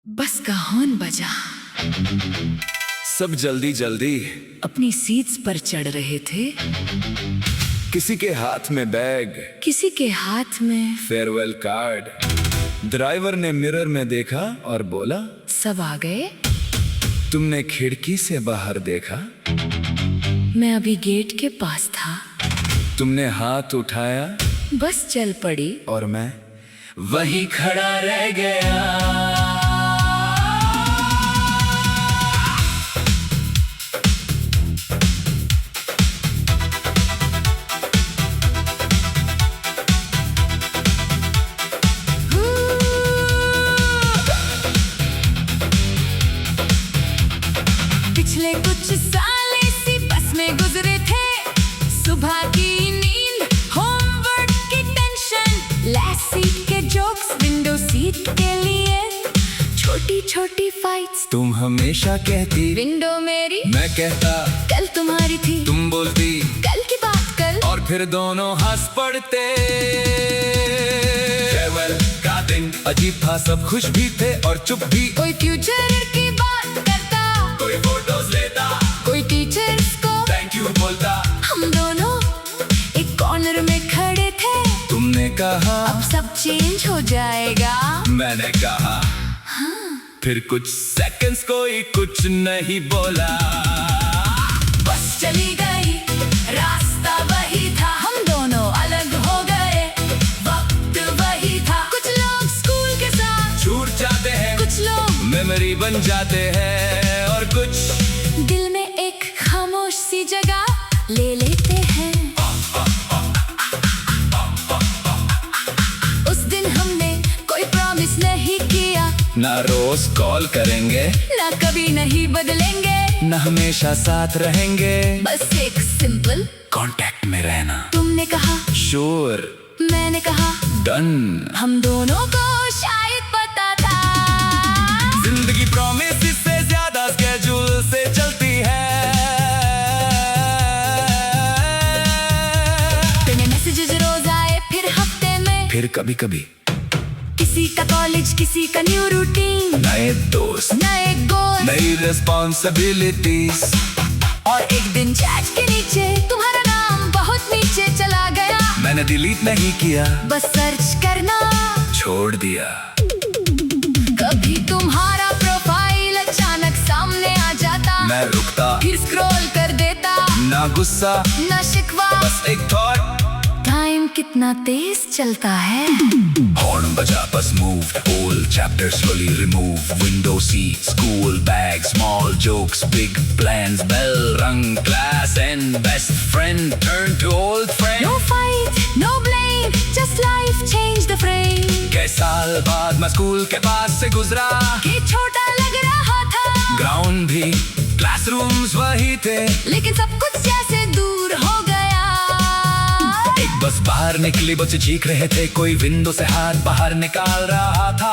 बस का हॉर्न बजा। सब जल्दी जल्दी अपनी सीट्स पर चढ़ रहे थे। किसी के हाथ में बैग, किसी के हाथ में फेयरवेल कार्ड। ड्राइवर ने मिरर में देखा और बोला, सब आ गए। तुमने खिड़की से बाहर देखा? मैं अभी गेट के पास था। तुमने हाथ उठाया, बस चल पड़ी और मैं वहीं खड़ा रह गया। पिछले कुछ साल इसी बस में गुजरे थे। सुबह की नींद, होमवर्क की टेंशन, लास्ट सीट के जोक्स, विंडो सीट के लिए छोटी छोटी फाइट्स। तुम हमेशा कहती विंडो मेरी, मैं कहता कल तुम्हारी थी। तुम बोलती कल की बात कल, और फिर दोनों हंस पड़ते। फेयरवेल का दिन अजीब था, सब खुश भी थे और चुप भी। कोई फ्यूचर की बात करता, कोई फोटोज लेता, कोई टीचर्स को थैंक यू बोलता। हम दोनों एक कॉर्नर में खड़े थे। तुमने कहा अब सब चेंज हो जाएगा। मैंने कहा फिर कुछ सेकंड्स कोई कुछ नहीं बोला। बस चली गई, रास्ता वही था, हम दोनों अलग हो गए, वक्त वही था। कुछ लोग स्कूल के साथ छूट जाते हैं, कुछ लोग मेमोरी बन जाते हैं, और कुछ दिल में एक खामोश सी जगह ले लेते हैं। उस दिन हमने कोई प्रॉमिस नहीं किया, ना रोज कॉल करेंगे, ना कभी नहीं बदलेंगे, ना हमेशा साथ रहेंगे, बस एक सिंपल कांटेक्ट में रहना। तुमने कहा श्योर, मैंने कहा डन। हम दोनों को शायद पता था जिंदगी प्रॉमिस से ज्यादा स्केड्यूल से चलती है। तेरे मैसेजेस रोज आए, फिर हफ्ते में, फिर कभी कभी किसी का कॉलेज, किसी का न्यू रूटीन, नए दोस्त, नए गोल, नई रिस्पॉन्सिबिलिटीज। और एक दिन चैट के नीचे तुम्हारा नाम बहुत नीचे चला गया। मैंने डिलीट नहीं किया, बस सर्च करना छोड़ दिया। कभी तुम्हारा प्रोफाइल अचानक सामने आ जाता, मैं रुकता, फिर स्क्रॉल कर देता, ना गुस्सा, ना शिकवा, बस एक थॉट। टाइम कितना तेज चलता है। हॉर्न बजा, bus moved, old chapters slowly removed, window seat, school bag, small jokes, big plans, bell rung, class and best friend turned to old friend. No fight, no blame, just life changed the frame. कई साल बाद मैं school के पास से गुजरा, कि छोटा लग रहा था, ग्राउंड भी, क्लासरूम्स वही थे, लेकिन सब कुछ जैसे दूर हो गया। एक बस बाहर निकली, बच्चे चीख रहे थे, कोई विंडो से हाथ बाहर निकाल रहा था।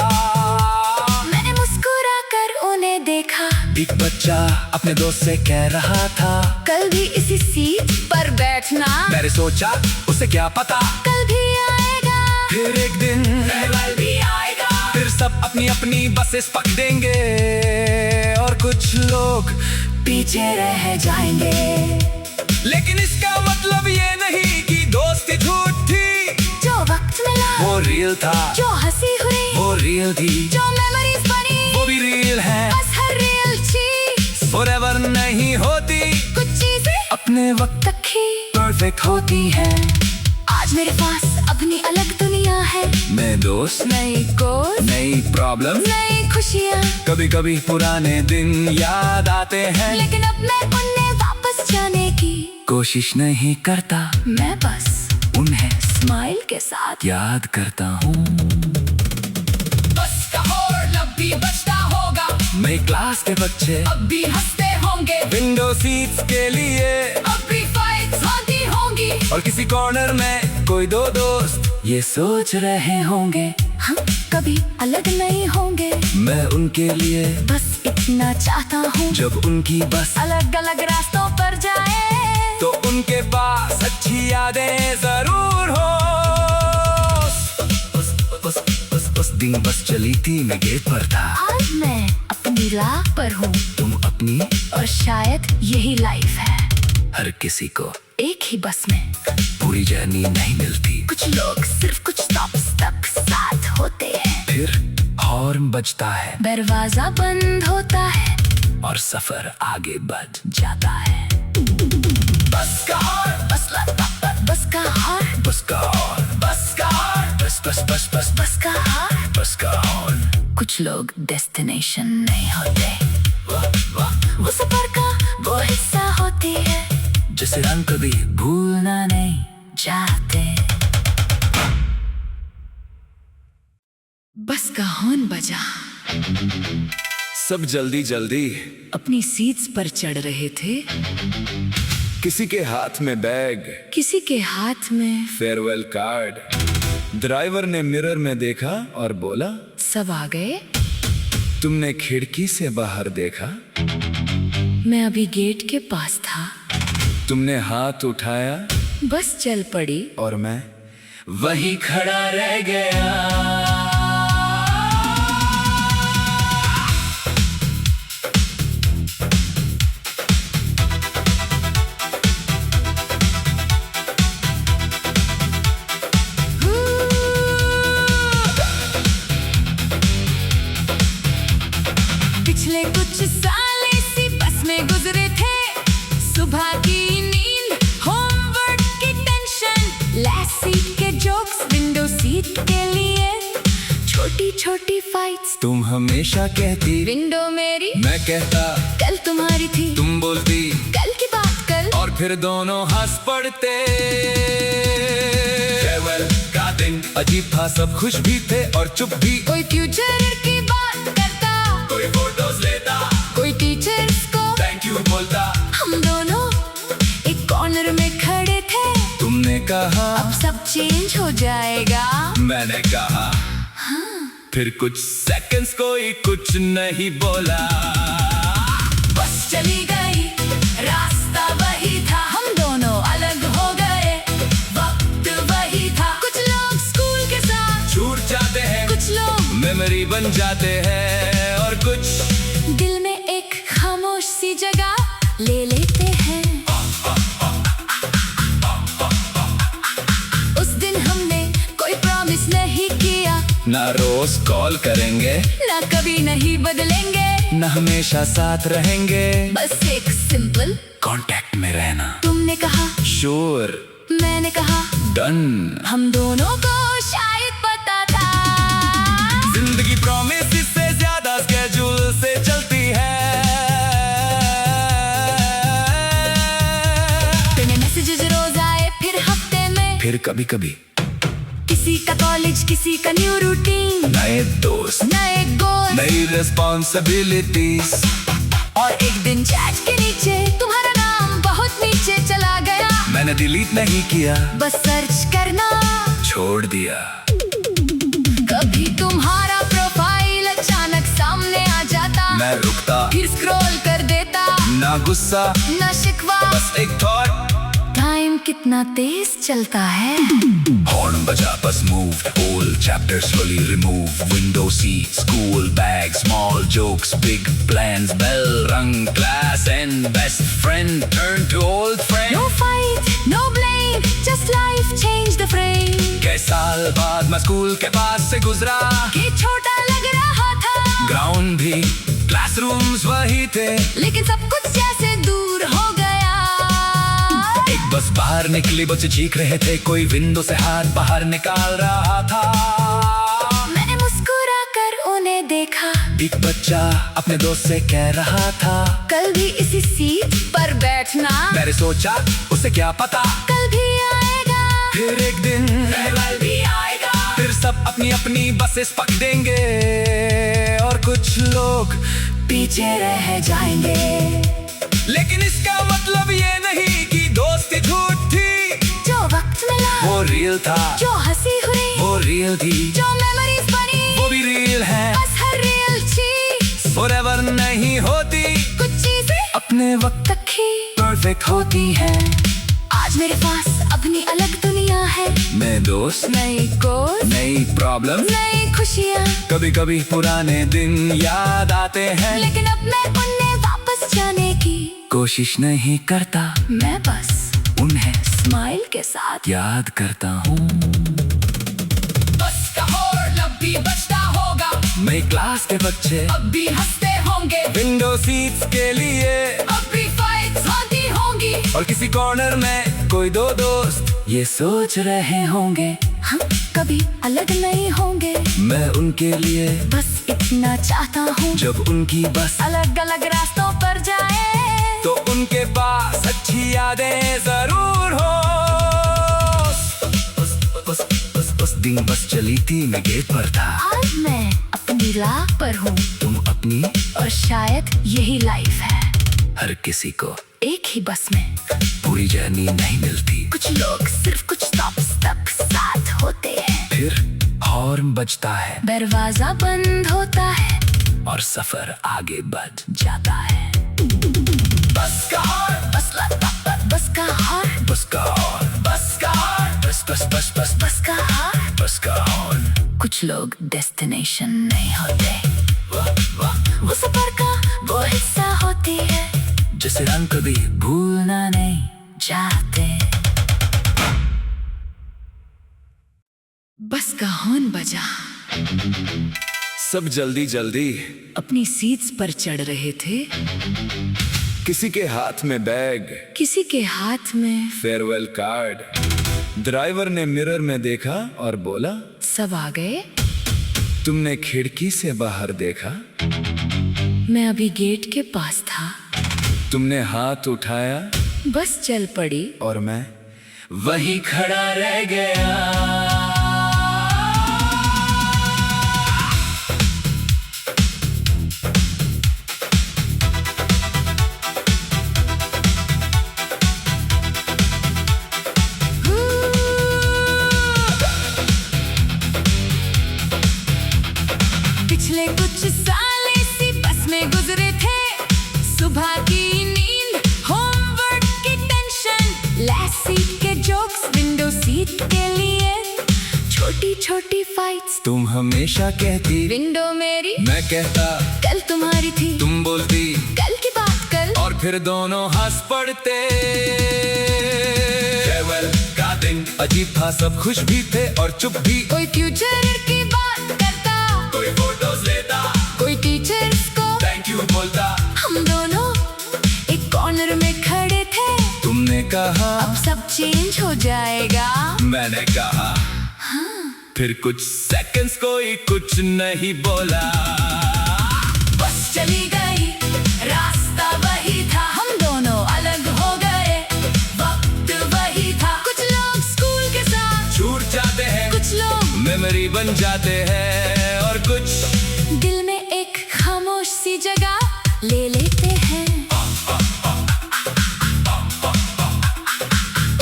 मैंने मुस्कुरा कर उन्हें देखा, एक बच्चा अपने दोस्त से कह रहा था, कल भी इसी सीट पर बैठना। मैंने सोचा उसे क्या पता, कल भी आएगा, फिर एक दिन फेयरवेल भी आएगा, फिर सब अपनी अपनी बसेस पकड़ेंगे, और कुछ लोग पीछे रह जाएंगे। लेकिन इसका मतलब ये नहीं कि दोस्ती झूठ थी। जो वक्त मिला वो रियल था, जो हंसी हुई वो रियल थी, जो मेमोरीज बनी वो भी रियल है। बस हर रियल चीज फॉरएवर नहीं होती, कुछ चीजें अपने वक्त तक ही परफेक्ट होती है। आज मेरे पास अपनी अलग दुनिया है, मैं दोस्त, नई गोल, नई प्रॉब्लम, नई खुशियाँ, कभी कभी पुराने दिन याद आते हैं, लेकिन अब मैं उन्हें वापस जाने की कोशिश नहीं करता, मैं बस उन्हें स्माइल के साथ याद करता हूँ। बस का हॉर्न अब भी बजता होगा, मैं क्लास के बच्चे अब भी हंसते होंगे, विंडो सीट्स के लिए, अब भी फाइट्स होती होंगी, और किसी कॉर्नर में कोई दो दोस्त ये सोच रहे होंगे, हम कभी अलग नहीं होंगे। मैं उनके लिए बस इतना चाहता हूँ, जब उनकी बस अलग अलग रास्तों पर जाए, तो उनके पास अच्छी यादें जरूर हो। उस दिन बस चली थी, मैं गेट पर था। आज मैं अपनी राह पर हूँ तुम अपनी, और शायद यही लाइफ है। हर किसी को एक ही बस में पूरी जर्नी नहीं मिलती। कुछ लोग सिर्फ कुछ स्टॉप्स तक साथ होते हैं, फिर हॉर्न बजता है, दरवाजा बंद होता है और सफर आगे बढ़ जाता है। बस का हॉर्न, बस बस का हॉर्न, बस का हॉर्न, बस का हॉर्न, बस बस बस बस बस का हॉर्न। बस का हॉर्न। कुछ लोग डेस्टिनेशन नहीं होते, वो सफर का वो हिस्सा होती है, जिसे हम कभी भूलना नहीं चाहते। बस का हॉर्न बजा, सब जल्दी जल्दी अपनी सीट्स पर चढ़ रहे थे। किसी के हाथ में बैग, किसी के हाथ में फेयरवेल कार्ड। ड्राइवर ने मिरर में देखा और बोला, सब आ गए। तुमने खिड़की से बाहर देखा, मैं अभी गेट के पास था। तुमने हाथ उठाया, बस चल पड़ी और मैं वही खड़ा रह गया। पिछले कुछ साल इसी बस में गुजरे थे। सुबह की नींद, होमवर्क की टेंशन, लास्ट सीट के जोक्स, विंडो सीट के लिए छोटी छोटी फाइट्स। तुम हमेशा कहती विंडो मेरी, मैं कहता कल तुम्हारी थी। तुम बोलती कल की बात कल, और फिर दोनों हंस पड़ते। फेयरवेल का दिन अजीब था, सब खुश भी थे और चुप भी। कोई फ्यूचर की बात करता, कोई फोटोज लेता, कोई टीचर्स को थैंक यू बोलता। हम दोनों एक कॉर्नर में खड़े थे। तुमने कहा अब सब चेंज हो जाएगा, मैंने कहा फिर कुछ सेकंड्स कोई कुछ नहीं बोला। बस चली गई, रास्ता वही था, हम दोनों अलग हो गए, वक्त वही था। कुछ लोग स्कूल के साथ छूट जाते हैं, कुछ लोग मेमोरी बन जाते हैं, और कुछ दिल में एक खामोश सी जगह ले लेते हैं। उस दिन हमने कोई प्रॉमिस नहीं किया, ना रोज कॉल करेंगे, ना कभी नहीं बदलेंगे, ना हमेशा साथ रहेंगे, बस एक सिंपल कांटेक्ट में रहना। तुमने कहा श्योर, मैंने कहा डन। हम दोनों को शायद पता था जिंदगी प्रॉमिस से ज्यादा स्केड्यूल से चलती है। तेरे मैसेजेस रोज आए, फिर हफ्ते में, फिर कभी कभी किसी का कॉलेज, किसी का न्यू रूटीन, नए दोस्त, नए गोल, नई रिस्पॉन्सिबिलिटीज। और एक दिन चैट के नीचे तुम्हारा नाम बहुत नीचे चला गया। मैंने डिलीट नहीं किया, बस सर्च करना छोड़ दिया। कभी तुम्हारा प्रोफाइल अचानक सामने आ जाता, मैं रुकता, फिर स्क्रॉल कर देता, ना गुस्सा, ना शिकवा, बस एक थॉट। टाइम कितना तेज चलता है। हॉर्न बजा, bus moved, old chapter slowly removed, window seat, school bag, small jokes, big plans, bell rung, class and best friend turned to old friend. No fight, no blame, just life changed the frame. कई साल बाद मैं school के पास से गुजरा, कि छोटा लग रहा था, ग्राउंड भी, क्लासरूम्स वही थे, लेकिन सब कुछ जैसे दूर हो गया। एक बस बाहर निकली, बच्चे चीख रहे थे, कोई विंडो से हाथ बाहर निकाल रहा था। मैंने मुस्कुरा कर उन्हें देखा, एक बच्चा अपने दोस्त से कह रहा था, कल भी इसी सीट पर बैठना। मैंने सोचा उसे क्या पता, कल भी आएगा, फिर एक दिन फेयरवेल भी आएगा, फिर सब अपनी अपनी बसेस पकड़ेंगे, और कुछ लोग पीछे रह जाएंगे। लेकिन इसका मतलब ये नहीं कि दोस्ती झूठ थी। जो वक्त मिला वो रियल था, जो हंसी हुई वो रियल थी, जो मेमोरीज बनी वो भी रियल है। बस हर रियल चीज फॉरएवर नहीं होती, कुछ चीजें अपने वक्त तक ही परफेक्ट होती हैं। आज मेरे पास अपनी अलग दुनिया है। मैं दोस्त, नई कोर्स, नई प्रॉब्लम, नई खुशियाँ, कभी कभी पुराने दिन याद आते हैं, लेकिन अब मैं उन्हें वापस जाने की कोशिश नहीं करता, मैं बस उन्हें स्माइल के साथ याद करता हूँ। बस का हॉर्न अब भी बजता होगा, मैं क्लास के बच्चे अब भी हंसते होंगे, विंडो सीट्स के लिए अब भी फाइट्स होती होंगी, और किसी कॉर्नर में कोई दो दोस्त ये सोच रहे होंगे हम कभी अलग नहीं होंगे। मैं उनके लिए बस इतना चाहता हूँ, जब उनकी बस अलग अलग रास्तों पर जाए तो उनके पास अच्छी यादें जरूर हो। उस दिन बस चली थी, मैं गेट पर था, आज मैं अपनी राह पर हूँ, तुम अपनी, और शायद यही लाइफ है। हर किसी को एक ही बस में पूरी जर्नी नहीं मिलती, कुछ लोग सिर्फ कुछ स्टॉप्स तक साथ होते हैं, फिर हॉर्न बजता है, दरवाजा बंद होता है और सफर आगे बढ़ जाता है। बस का हॉर्न, बस बस का हॉर्न, बस का हॉर्न, बस का हॉर्न, बस बस बस बस बस का हॉर्न। बस का हॉर्न। कुछ लोग डेस्टिनेशन नहीं होते, वो सफर का वो हिस्सा होती है, जिसे हम कभी भूलना नहीं चाहते। बस का हॉर्न बजा, सब जल्दी जल्दी अपनी सीट्स पर चढ़ रहे थे, किसी के हाथ में बैग, किसी के हाथ में फेयरवेल कार्ड। ड्राइवर ने मिरर में देखा और बोला, सब आ गए। तुमने खिड़की से बाहर देखा, मैं अभी गेट के पास था, तुमने हाथ उठाया बस चल पड़ी, और मैं वहीं खड़ा रह गया। पिछले कुछ साल इसी बस में गुजरे थे, सुबह की नींद, होमवर्क की टेंशन, लास्ट सीट के जोक्स, विंडो सीट के लिए छोटी छोटी फाइट्स। तुम हमेशा कहती विंडो मेरी, मैं कहता कल तुम्हारी थी, तुम बोलती कल की बात कल, और फिर दोनों हंस पड़ते। फेयरवेल का दिन अजीब था, सब खुश भी थे और चुप भी, कोई फ्यूचर की बात करता, कोई फोटोज लेता, कोई टीचर्स को थैंक यू बोलता। हम दोनों एक कॉर्नर में खड़े थे, तुमने कहा अब सब चेंज हो जाएगा, मैंने कहा फिर कुछ सेकंड्स कोई कुछ नहीं बोला, बस चली गई, रास्ता वही था, हम दोनों अलग हो गए, वक्त वही था। कुछ लोग स्कूल के साथ छूट जाते हैं, कुछ लोग मेमोरी बन जाते हैं, और कुछ दिल में एक खामोश सी जगह ले लेते हैं।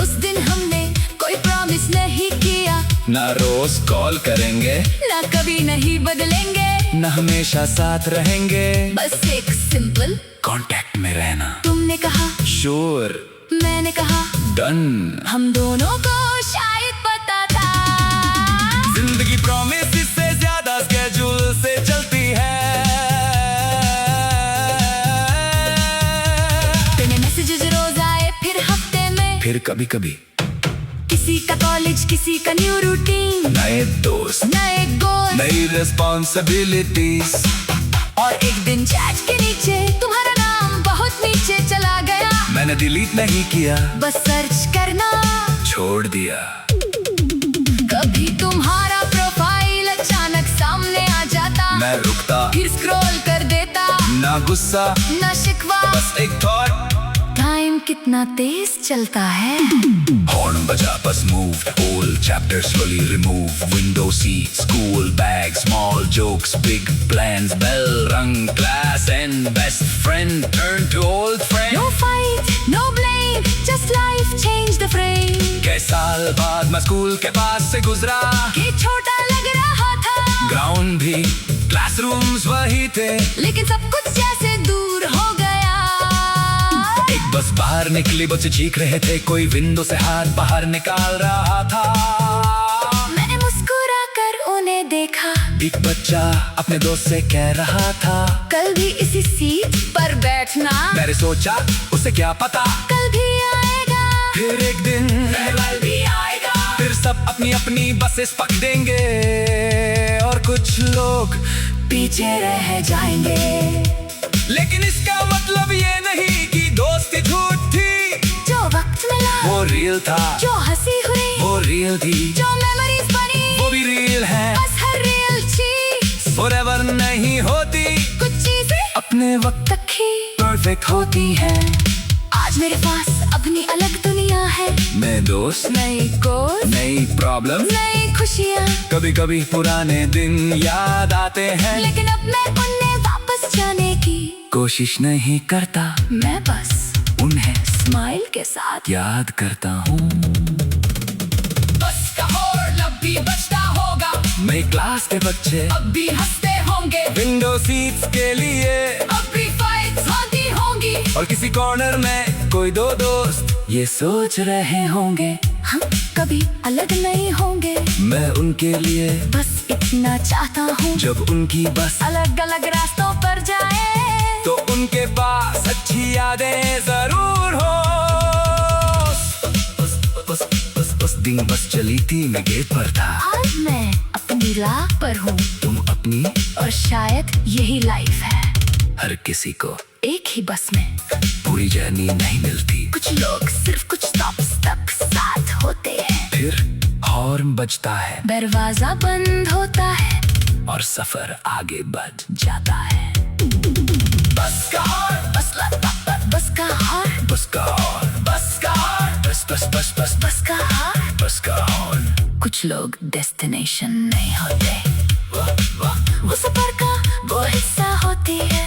उस दिन हमने कोई प्रॉमिस नहीं किया, ना रोज कॉल करेंगे, ना कभी नहीं बदलेंगे, ना हमेशा साथ रहेंगे, बस एक सिंपल कांटेक्ट में रहना। तुमने कहा श्योर, मैंने कहा डन। हम दोनों को शायद पता था, जिंदगी प्रॉमिस से ज्यादा स्केड्यूल से चलती है। तेरे मैसेजेस रोज आए, फिर हफ्ते में, फिर कभी कभी किसी का कॉलेज, किसी का न्यू रूटीन, नए दोस्त, नए गोल, नई रिस्पॉन्सिबिलिटीज, और एक दिन चैट के नीचे तुम्हारा नाम बहुत नीचे चला गया। मैंने डिलीट नहीं किया, बस सर्च करना छोड़ दिया। कभी तुम्हारा प्रोफाइल अचानक सामने आ जाता, मैं रुकता, फिर स्क्रॉल कर देता, ना गुस्सा, ना शिकवा, बस एक थॉट। टाइम कितना तेज चलता है। Horn baja, bus moved, old chapters slowly removed, window seat, school bag, small jokes, big plans, bell rung, class and best friend turned to old friend. No fight, no blame, just life changed the frame. कई साल बाद मैं school के पास से गुजरा, कि छोटा लग रहा था, ग्राउंड भी, क्लासरूम्स वही थे, लेकिन सब कुछ जैसे दूर हो गया। एक बस बाहर बाहर निकली बच्चे चीख रहे थे, कोई विंडो से हाथ बाहर निकाल रहा था। मैंने मुस्कुरा कर उन्हें देखा। एक बच्चा अपने दोस्त से कह रहा था, कल भी इसी सीट पर बैठना। मैंने सोचा उसे क्या पता, कल भी आएगा, फिर एक दिन कल भी आएगा। फिर सब अपनी अपनी बसेस पकड़ेंगे और कुछ लोग पीछे रह जाएंगे। लेकिन इसका मतलब ये नहीं कि दोस्ती झूठ थी। जो वक्त मिला वो रियल था, जो हंसी हुई वो रियल थी, जो मेमोरीज बनी वो भी रियल है। बस हर रियल चीज फॉरएवर नहीं होती, कुछ चीजें अपने वक्त तक ही परफेक्ट होती है। आज मेरे पास अपनी अलग दुनिया है। मैं दोस्त, नई कोर्स, नई प्रॉब्लम, नई खुशियाँ। कभी कभी पुराने दिन याद आते हैं, लेकिन अब मैं उन्हें वापस जाने की कोशिश नहीं करता, मैं बस उन्हें स्माइल के साथ याद करता हूँ। बस का हॉर्न अब भी बजता होगा, मेरी क्लास के बच्चे अब भी हंसते होंगे, विंडो सीट्स के लिए अब भी फाइट्स होती होंगी। और किसी कॉर्नर में कोई दो दोस्त ये सोच रहे होंगे, हम कभी अलग नहीं होंगे। मैं उनके लिए बस इतना चाहता हूँ, जब उनकी बस अलग अलग रास्तों पर जाए तो उनके पास अच्छी यादें जरूर हो। उस दिन बस चली थी, मैं गेट पर था। आज मैं अपनी राह पर हूँ, तुम अपनी, और शायद यही लाइफ है। हर किसी को एक ही बस में पूरी जर्नी नहीं मिलती। कुछ लोग सिर्फ कुछ स्टॉप्स तक साथ होते हैं, फिर हॉर्न बजता है, दरवाजा बंद होता है और सफर आगे बढ़ जाता है। बस का हॉर्न, बस बस का हॉर्न, बस का हॉर्न, बस का हॉर्न, बस बस बस बस बस का हॉर्न। बस का हॉर्न। कुछ लोग डेस्टिनेशन नहीं होते, वो सफर का वो हिस्सा होती है,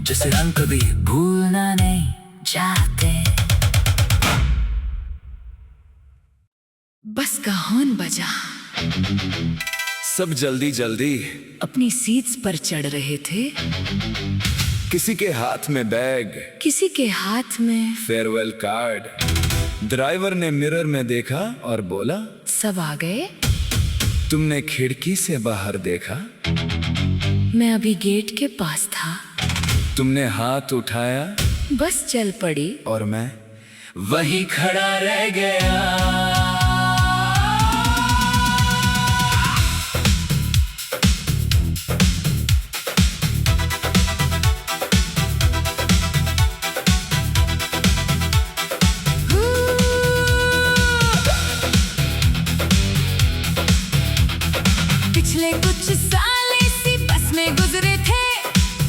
जिसे हम कभी भूलना नहीं चाहते। बस का हॉर्न बजा, सब जल्दी जल्दी अपनी सीट्स पर चढ़ रहे थे। किसी के हाथ में बैग, किसी के हाथ में फेयरवेल कार्ड। ड्राइवर ने मिरर में देखा और बोला, सब आ गए। तुमने खिड़की से बाहर देखा, मैं अभी गेट के पास था, तुमने हाथ उठाया, बस चल पड़ी और मैं वहीं खड़ा रह गया। पिछले कुछ साल इसी बस में गुजरे थे।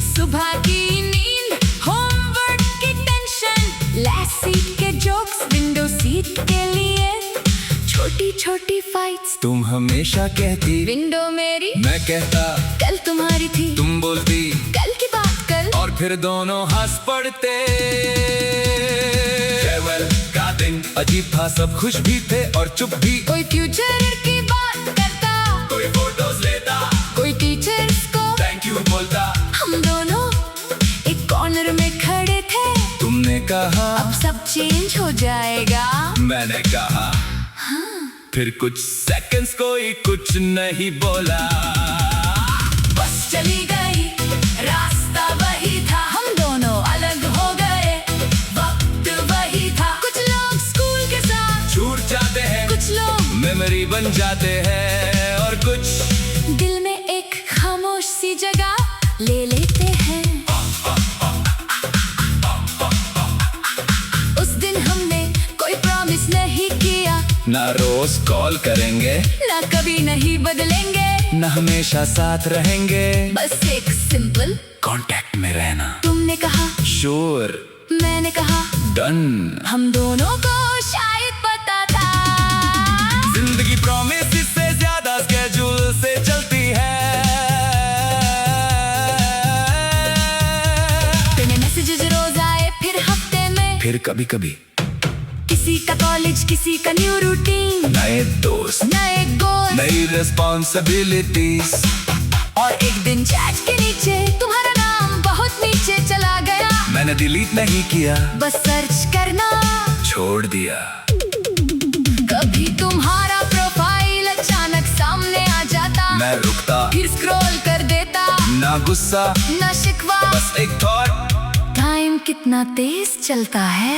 सुबह की नींद, होमवर्क की टेंशन, लास्ट सीट के जोक्स, विंडो सीट के लिए छोटी छोटी फाइट्स। तुम हमेशा कहती विंडो मेरी, मैं कहता कल तुम्हारी थी। तुम बोलती कल की बात कल, और फिर दोनों हंस पड़ते। फेयरवेल का दिन अजीब था, सब खुश भी थे और चुप भी। कोई फ्यूचर की बात करता, कोई फोटोज लेता, कोई टीचर्स को थैंक यू बोलता। हम दोनों एक कॉर्नर में खड़े थे। तुमने कहा अब सब चेंज हो जाएगा, मैंने कहा फिर कुछ सेकंड्स कोई कुछ नहीं बोला। बस चली गई, रास्ता वही था, हम दोनों अलग हो गए, वक्त वही था। कुछ लोग स्कूल के साथ छूट जाते हैं, कुछ लोग मेमोरी बन जाते हैं, और कुछ दिल में एक खामोश सी जगह ले लेते हैं। उस दिन हमने कोई प्रॉमिस नहीं किया, ना रोज कॉल करेंगे, ना कभी नहीं बदलेंगे, ना हमेशा साथ रहेंगे, बस एक सिंपल कांटेक्ट में रहना। तुमने कहा श्योर, मैंने कहा डन। हम दोनों को शायद पता था जिंदगी प्रॉमिस से ज्यादा स्केड्यूल से चलती है। तेरे मैसेजेस रोज आए, फिर हफ्ते में, फिर कभी कभी किसी का कॉलेज, किसी का न्यू रूटीन, नए दोस्त, नए गोल, नई रिस्पॉन्सिबिलिटीज। और एक दिन चैट के नीचे तुम्हारा नाम बहुत नीचे चला गया। मैंने डिलीट नहीं किया, बस सर्च करना छोड़ दिया। कभी तुम्हारा प्रोफाइल अचानक सामने आ जाता, मैं रुकता, फिर स्क्रॉल कर देता, ना गुस्सा ना शिकवा, बस एक थॉट। टाइम कितना तेज चलता है।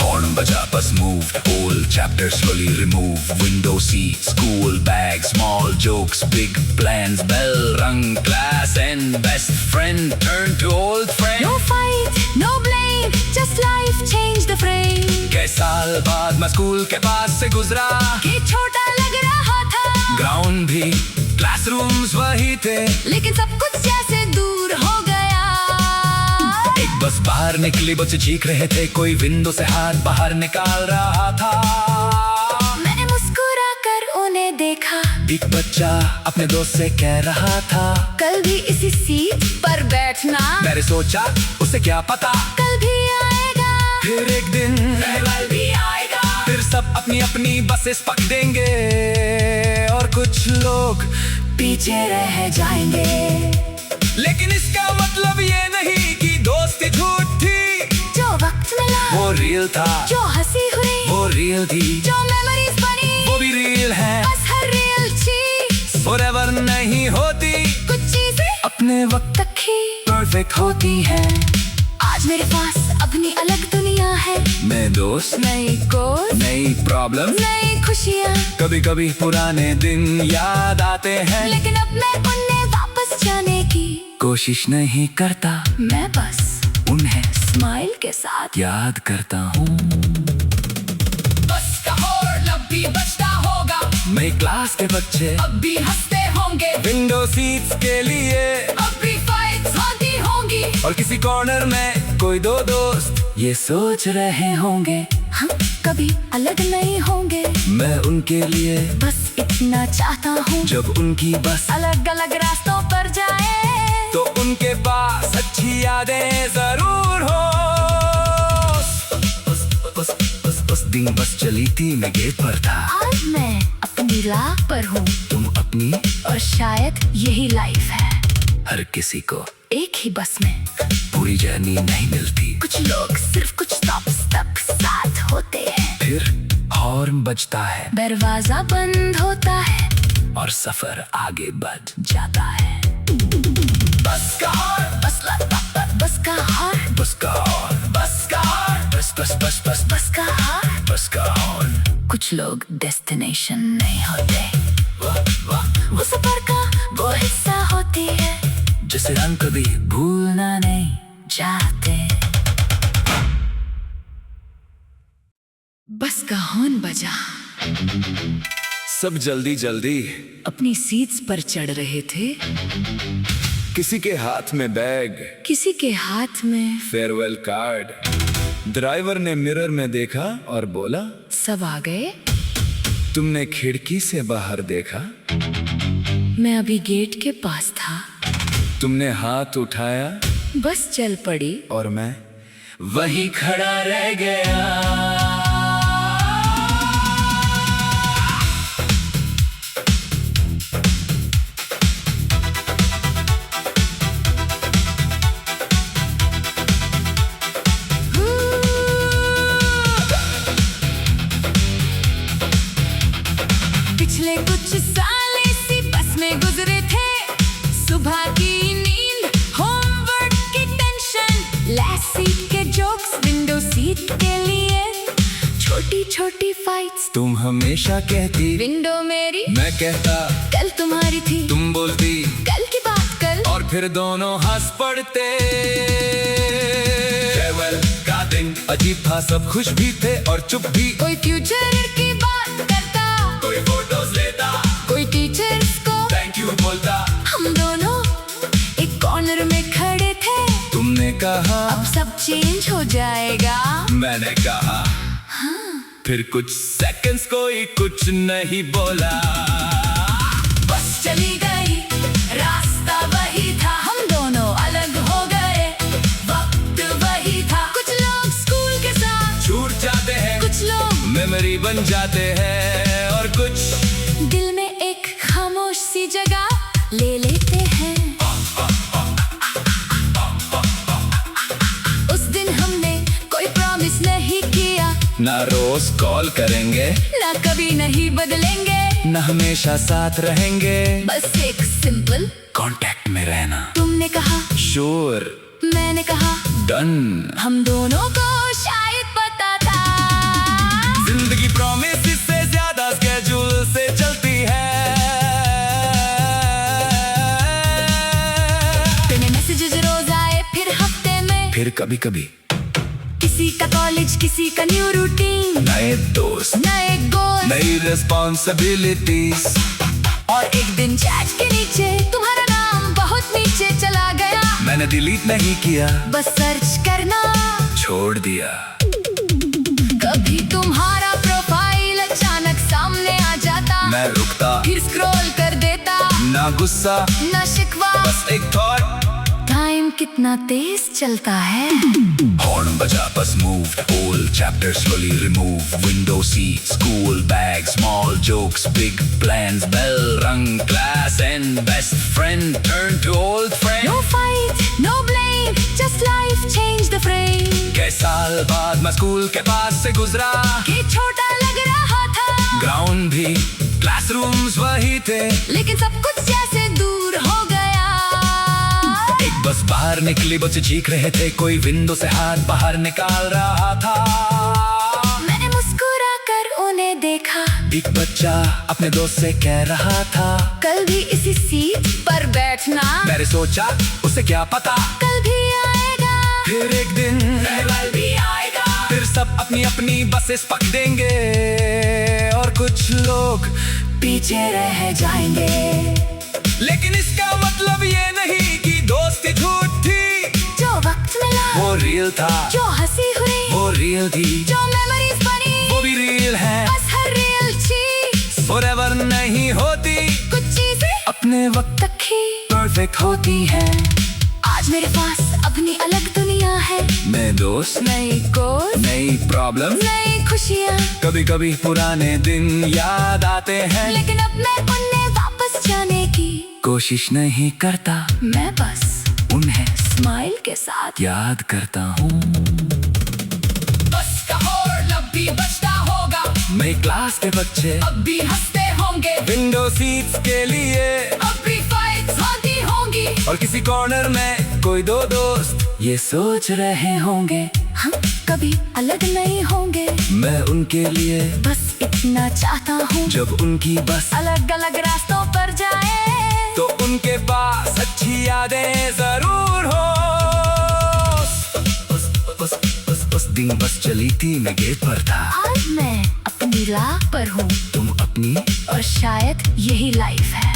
हॉर्न बजा bus move, old chapter slowly remove, window seat, school bag, small jokes, big plans, bell rang, class and best friend turn to old friend. No fight, no blame, just life change the frame. कई साल बाद मैं school के पास से गुजरा, कि छोटा लग रहा था, ग्राउंड भी, क्लासरूम्स वही थे, लेकिन सब कुछ जैसे दूर हो गया। एक बस बाहर निकली, बच्चे चीख रहे थे, कोई विंडो से हाथ बाहर निकाल रहा था। मैंने मुस्कुरा कर उन्हें देखा, एक बच्चा अपने दोस्त से कह रहा था, कल भी इसी सीट पर बैठना। मैंने सोचा उसे क्या पता, कल भी आएगा, फिर एक दिन कल भी आएगा। फिर सब अपनी अपनी बसेस पकड़ेंगे और कुछ लोग पीछे रह जाएंगे। लेकिन इसका मतलब ये नहीं कि दोस्ती झूठ थी। जो वक्त मिला वो रियल था, जो हंसी हुई वो रियल थी, जो मेमोरीज बनी वो भी रियल है। बस हर रियल चीज फॉरएवर नहीं होती, कुछ चीजें अपने वक्त तक ही परफेक्ट होती है। आज मेरे पास अपनी अलग दुनिया है, मैं दोस्त, नई गोल, नई प्रॉब्लम, नई खुशियाँ, कभी कभी पुराने दिन याद आते हैं, लेकिन अब मैं उन्हें वापस जाने की कोशिश नहीं करता, मैं बस उन्हें स्माइल के साथ याद करता हूँ। बस का हॉर्न अब भी बजता होगा, मेरी क्लास के बच्चे अब भी हंसते होंगे, विंडो सीट्स के लिए अब भी फाइट्स होती होंगी, और किसी कॉर्नर में कोई दो दोस्त ये सोच रहे होंगे, हम कभी अलग नहीं होंगे। मैं उनके लिए बस इतना चाहता हूँ, जब उनकी बस अलग अलग रास्तों पर जाए, तो उनके पास अच्छी यादें जरूर हो। उस दिन बस चली थी, मैं गेट पर था, आज मैं अपनी राह पर हूँ, तुम अपनी, और शायद यही लाइफ है। हर किसी को एक ही बस में पूरी जर्नी नहीं मिलती, कुछ लोग सिर्फ कुछ स्टॉप्स तक साथ होते हैं, फिर हॉर्न बजता है, दरवाजा बंद होता है, और सफर आगे बढ़ जाता है। बस का हॉर्न, बस बस का हॉर्न, बस का हॉर्न, बस का हॉर्न, बस बस बस बस बस का हॉर्न। बस का हॉर्न। कुछ लोग डेस्टिनेशन नहीं होते, वो सफर का वो हिस्सा होती है, जिसे हम कभी भूलना नहीं चाहते। बस का हॉर्न बजा, सब जल्दी जल्दी अपनी सीट्स पर चढ़ रहे थे, किसी के हाथ में बैग, किसी के हाथ में फेयरवेल कार्ड। ड्राइवर ने मिरर में देखा और बोला, सब आ गए। तुमने खिड़की से बाहर देखा, मैं अभी गेट के पास था, तुमने हाथ उठाया, बस चल पड़ी, और मैं वही खड़ा रह गया। पिछले कुछ साल इसी बस में गुजरे थे, सुबह की नींद, होमवर्क की टेंशन, लास्ट सीट के जोक्स, विंडो सीट के लिए छोटी छोटी फाइट्स। तुम हमेशा कहती विंडो मेरी, मैं कहता कल तुम्हारी थी, तुम बोलती कल की बात कल, और फिर दोनों हंस पड़ते। फेयरवेल का दिन अजीब था, सब खुश भी थे और चुप भी, कोई फ्यूचर की बात करता, कोई फोटोज लेता, कोई टीचर्स को थैंक यू बोलता। हम दोनों एक कॉर्नर में खड़े थे, तुमने कहा अब सब चेंज हो जाएगा, मैंने कहा फिर कुछ सेकंड्स कोई कुछ नहीं बोला, बस चली गई, रास्ता वही था, हम दोनों अलग हो गए, वक्त वही था। कुछ लोग स्कूल के साथ छूट जाते हैं, कुछ लोग मेमोरी बन जाते हैं, और कुछ दिल में एक खामोश सी जगह ले लेते हैं। उस दिन हमने कोई प्रॉमिस नहीं किया, ना रोज कॉल करेंगे, ना कभी नहीं बदलेंगे, ना हमेशा साथ रहेंगे, बस एक सिंपल कांटेक्ट में रहना। तुमने कहा श्योर, मैंने कहा डन। हम दोनों को शायद पता था। जिंदगी प्रॉमिस से ज्यादा स्केड्यूल से चलती है। तेरे मैसेजेस रोज आए फिर हफ्ते में, फिर कभी कभी किसी का कॉलेज किसी का न्यू रूटीन, नए दोस्त, नए गोल, नई रिस्पॉन्सिबिलिटीज। और एक दिन चैट के नीचे तुम्हारा नाम बहुत नीचे चला गया। मैंने डिलीट नहीं किया, बस सर्च करना छोड़ दिया। कभी तुम्हारा प्रोफाइल अचानक सामने आ जाता, मैं रुकता, फिर स्क्रॉल कर देता, ना गुस्सा, ना शिकवा, बस एक थॉट। टाइम कितना तेज चलता है। हॉर्न बजा, bus moved, old chapter slowly remove, window seat, school bag, small jokes, big plans, bell rang, class and best friend turn to old friend. No fight, no blame, just life changed the frame. कई साल बाद मैं school के पास से गुजरा, कि छोटा लग रहा था, ग्राउंड भी, क्लासरूम्स वही थे, लेकिन सब कुछ जैसे दूर हो गया। एक बस बाहर निकली, बच्चे चीख रहे थे, कोई विंडो से हाथ बाहर निकाल रहा था। मैंने मुस्कुरा कर उन्हें देखा, एक बच्चा अपने दोस्त से कह रहा था, कल भी इसी सीट पर बैठना। मैंने सोचा उसे क्या पता, कल भी आएगा, फिर एक दिन कल भी आएगा, फिर सब अपनी अपनी बसेस पकड़ेंगे और कुछ लोग पीछे रह जाएंगे। लेकिन इसका मतलब ये नहीं कि दोस्ती झूठी। जो वक्त मिला वो रियल था, जो हंसी हुई वो रियल थी, जो मेमोरीज बनी वो भी रियल है। बस हर रियल चीज फॉरएवर नहीं होती, कुछ चीजें अपने वक्त तक ही परफेक्ट होती है। आज मेरे पास अपनी अलग दुनिया है, मैं दोस्त, नई गोल, नई प्रॉब्लम, नई खुशियाँ, कभी कभी पुराने दिन याद आते हैं, लेकिन अब मैं उन्हें वापस जाने की कोशिश नहीं करता, मैं बस उन्हें स्माइल के साथ याद करता हूँ। बस का हॉर्न अब भी बजता होगा, मेरी क्लास के बच्चे अब भी हंसते होंगे, विंडो सीट्स के लिए अब भी फाइट्स होती होंगी, और किसी कॉर्नर में कोई दो दोस्त ये सोच रहे होंगे, हम कभी अलग नहीं होंगे। मैं उनके लिए बस इतना चाहता हूँ, जब उनकी बस अलग अलग रास्तों पर जाए, तो उनके पास अच्छी यादें जरूर हो। उस दिन बस चली थी, मैं गेट पर था, आज मैं अपनी राह पर हूँ, तुम अपनी, और शायद यही लाइफ है।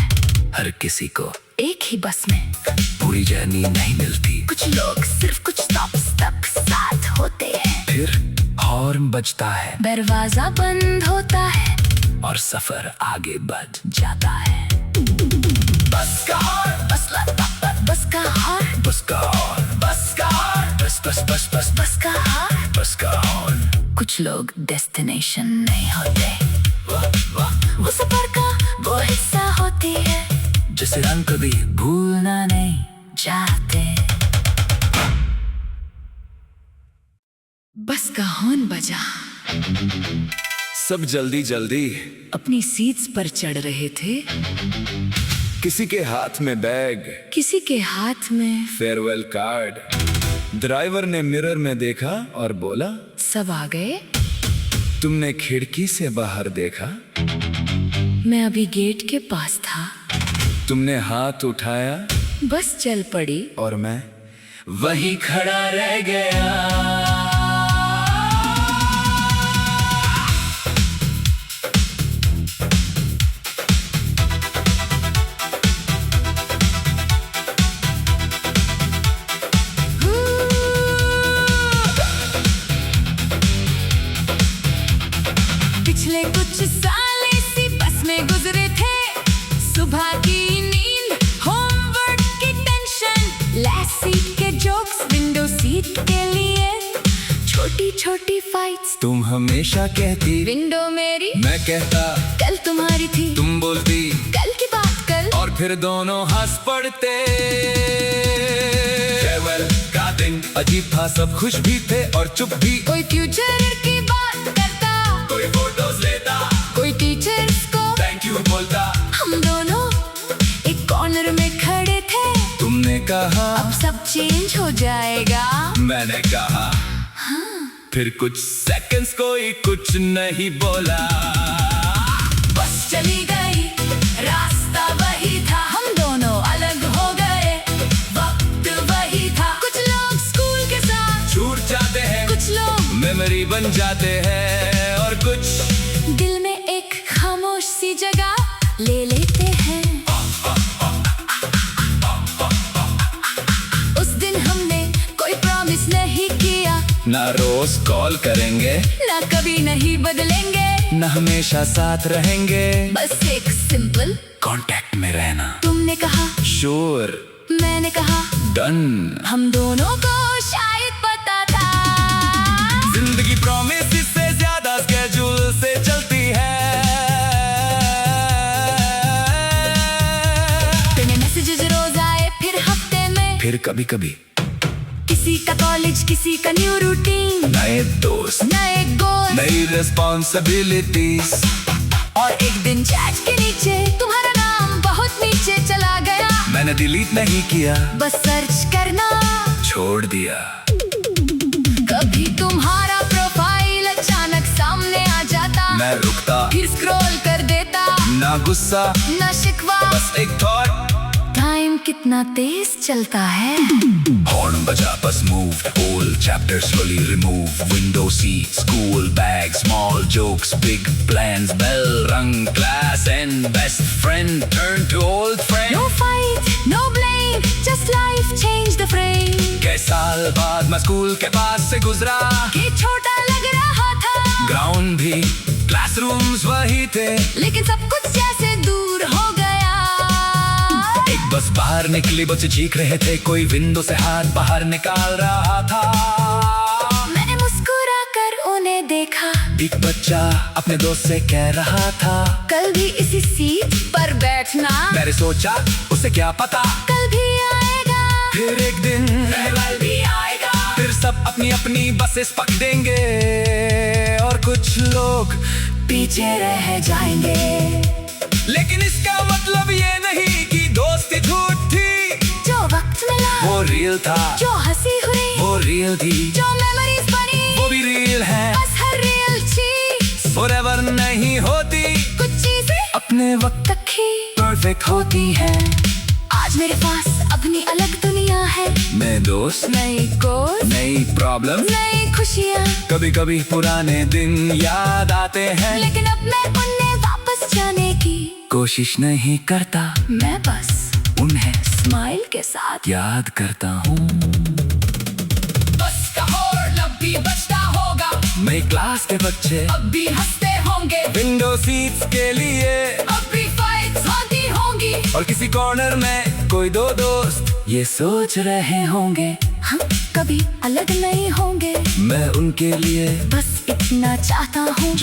हर किसी को एक ही बस में पूरी जर्नी नहीं मिलती, कुछ लोग सिर्फ कुछ स्टॉप्स तक साथ होते हैं, फिर हॉर्न बजता है, दरवाजा बंद होता है, और सफर आगे बढ़ जाता है। बस का हॉर्न, बस बस का हॉर्न, बस का हॉर्न, बस का हॉर्न, बस बस बस बस बस का हॉर्न। बस का हॉर्न। कुछ लोग डेस्टिनेशन नहीं होते, वो सफर का वो हिस्सा होती है, जिसे हम कभी भूलना नहीं चाहते। बस का हॉर्न बजा, सब जल्दी जल्दी अपनी सीट्स पर चढ़ रहे थे, किसी के हाथ में बैग, किसी के हाथ में फेयरवेल कार्ड। ड्राइवर ने मिरर में देखा और बोला, सब आ गए। तुमने खिड़की से बाहर देखा, मैं अभी गेट के पास था, तुमने हाथ उठाया, बस चल पड़ी, और मैं वहीं खड़ा रह गया। पिछले कुछ साल इसी बस में गुजरे थे, सुबह की नींद, होमवर्क की टेंशन, लास्ट सीट के जोक्स, विंडो सीट के लिए छोटी छोटी फाइट्स। तुम हमेशा कहती विंडो मेरी, मैं कहता कल तुम्हारी थी, तुम बोलती कल की बात कल, और फिर दोनों हंस पड़ते। फेयरवेल का दिन अजीब था, सब खुश भी थे और चुप भी, कोई फ्यूचर की बात कर कोई फोटोज लेता, कोई टीचर्स को थैंक यू बोलता। हम दोनों एक कॉर्नर में खड़े थे। तुमने कहा अब सब चेंज हो जाएगा। मैंने कहा फिर कुछ सेकंड्स कोई कुछ नहीं बोला। बस चली गई, रास्ता वही था, हम दोनों अलग हो गए, वक्त वही था। कुछ लोग स्कूल के साथ छूट जाते हैं, कुछ लोग मेमोरी बन जाते हैं, और कुछ दिल में एक खामोश सी जगह ले लेते हैं। उस दिन हमने कोई प्रॉमिस नहीं किया, ना रोज कॉल करेंगे, ना कभी नहीं बदलेंगे, ना हमेशा साथ रहेंगे, बस एक सिंपल कांटेक्ट में रहना। तुमने कहा श्योर, मैंने कहा डन। हम दोनों को शायद पता था जिंदगी प्रॉमिस से ज्यादा स्केड्यूल से चलती है। तुम्हें मैसेजेस रोज आए, फिर हफ्ते में, फिर कभी कभी किसी का कॉलेज, किसी का न्यू रूटीन, नए दोस्त, नए गोल, नई रिस्पॉन्सिबिलिटीज। और एक दिन चैट के नीचे तुम्हारा नाम बहुत नीचे चला गया। मैंने डिलीट नहीं किया, बस सर्च करना छोड़ दिया। कभी तुम्हारा प्रोफाइल अचानक सामने आ जाता, मैं रुकता, फिर स्क्रॉल कर देता, ना गुस्सा, ना शिकवा, बस एक थॉट। टाइम कितना तेज चलता है। हॉर्न बजा, bus moved, old chapter slowly remove, window seat, school bag, small jokes, big plans, bell rung, class and best friend turn to old friend. No fight, no blame, just life change the frame. कई साल बाद मैं school के पास से गुजरा, कि छोटा लग रहा था, ग्राउंड भी, क्लासरूम्स वही थे, लेकिन सब कुछ जैसे दूर हो गया। एक बस बाहर निकली, बच्चे चीख रहे थे, कोई विंडो से हाथ बाहर निकाल रहा था। मैंने मुस्कुरा कर उन्हें देखा, एक बच्चा अपने दोस्त से कह रहा था, कल भी इसी सीट पर बैठना। मैंने सोचा उसे क्या पता, कल भी आएगा, फिर एक दिन कल भी आएगा, फिर सब अपनी अपनी बसेस पकड़ेंगे, और कुछ लोग पीछे रह जाएंगे। लेकिन इसका मतलब ये नहीं कि दोस्ती झूठ थी। जो वक्त मिला वो रियल था, जो हंसी हुई वो रियल थी, जो मेमोरीज बनी वो भी रियल है। बस हर रियल चीज फॉरएवर नहीं होती, कुछ चीजें अपने वक्त तक ही परफेक्ट होती है। आज मेरे पास अपनी अलग दुनिया है, मैं दोस्त, नई गोल, नई प्रॉब्लम, नई खुशियाँ, कभी कभी पुराने दिन याद आते हैं, लेकिन अब मैं उन्हें वापस जाने की कोशिश नहीं करता, मैं बस उन्हें स्माइल के साथ याद करता हूँ। बस का हॉर्न अब भी बजता होगा, मैं क्लास के बच्चे अब भी हंसते होंगे, विंडो सीट्स के लिए अब भी फाइट्स होती होंगी, और किसी कॉर्नर में कोई दो दोस्त ये सोच रहे होंगे, हम कभी अलग नहीं होंगे। मैं उनके लिए बस इतना चाहता हूँ